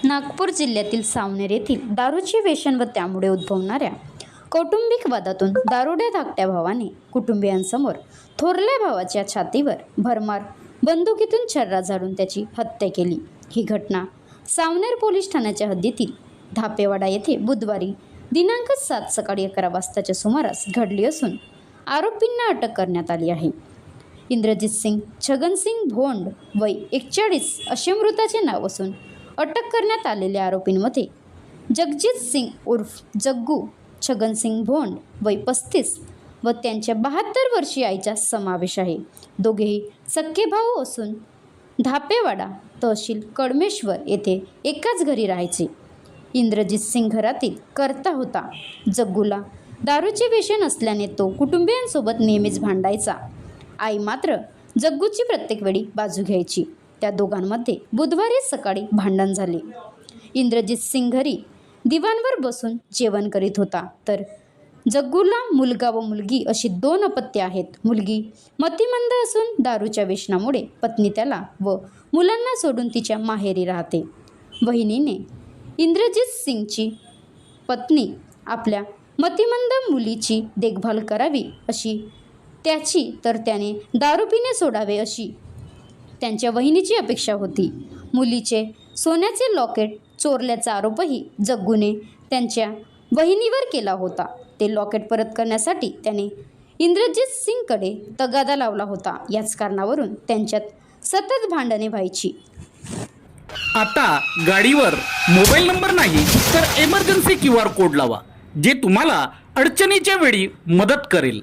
नागपूर जिल्ह्यातील सावनेर येथील दारूचे व्यसन व त्यामुळे उद्भवणाऱ्या कौटुंबिक वादातून दारुड्या धाकट्या भावाने कुटुंबियांसमोर थोरल्या भावाच्या छातीवर भरमार बंदुकीतून छर्रा झाडून त्याची हत्या केली। ही घटना सावनेर पोलीस ठाण्याच्या हद्दीतील धापेवाडा येथे बुधवारी दिनांक 7 सकाळी 11 वाजताच्या सुमारास घडली असून आरोपींना अटक करण्यात आली आहे। इंद्रजित सिंग छगनसिंग भोंड वय 41 असे मृताचे नाव असून अटक करण्यात आलेल्या आरोपींमध्ये जगजीत सिंग उर्फ जग्गू छगनसिंग भोंड वय 35 व त्यांच्या 72 वर्षीय आईचा समावेश आहे। दोघेही सख्खे भाऊ असून धापेवाडा तहसील कडमेश्वर येथे एकाच घरी राहायचे। इंद्रजित सिंग घरातील कर्ता होता। जग्गूला दारूचे व्यसन असल्याने तो कुटुंबियांसोबत नेहमीच भांडायचा। आई मात्र जग्गूची प्रत्येक वेळी बाजू घ्यायची। त्या दोघांमध्ये बुधवारी सकाळी भांडण झाले। इंद्रजित सिंग घरी दिवाणवर बसून जेवण करीत होता, तर जग्गूला मुलगा व मुलगी अशी 2 अपत्ये आहेत। मुलगी मतिमंद असून दारूच्या व्यसनामुळे पत्नी त्याला व मुलांना सोडून तिच्या माहेरी राहते। वहिनीने इंद्रजित सिंगची पत्नी आपल्या मतिमंद मुलीची देखभाल करावी अशी त्याची, तर त्याने दारू पिणे सोडावे अशी त्यांच्या वहिनीची अपेक्षा होती। मुलीचे सोन्याचे लॉकेट चोरल्याचा आरोपही जग्गूने त्यांच्या वहिनीवर केला होता। ते लॉकेट परत करण्यासाठी त्याने इंद्रजित सिंगकडे तगादा लावला होता। याच कारणावरून त्यांच्यात सतत भांडणे व्हायची। आता गाडीवर मोबाईल नंबर नाही तर इमर्जन्सी QR कोड लावा, जे तुम्हाला अडचणीच्या वेळी मदत करेल।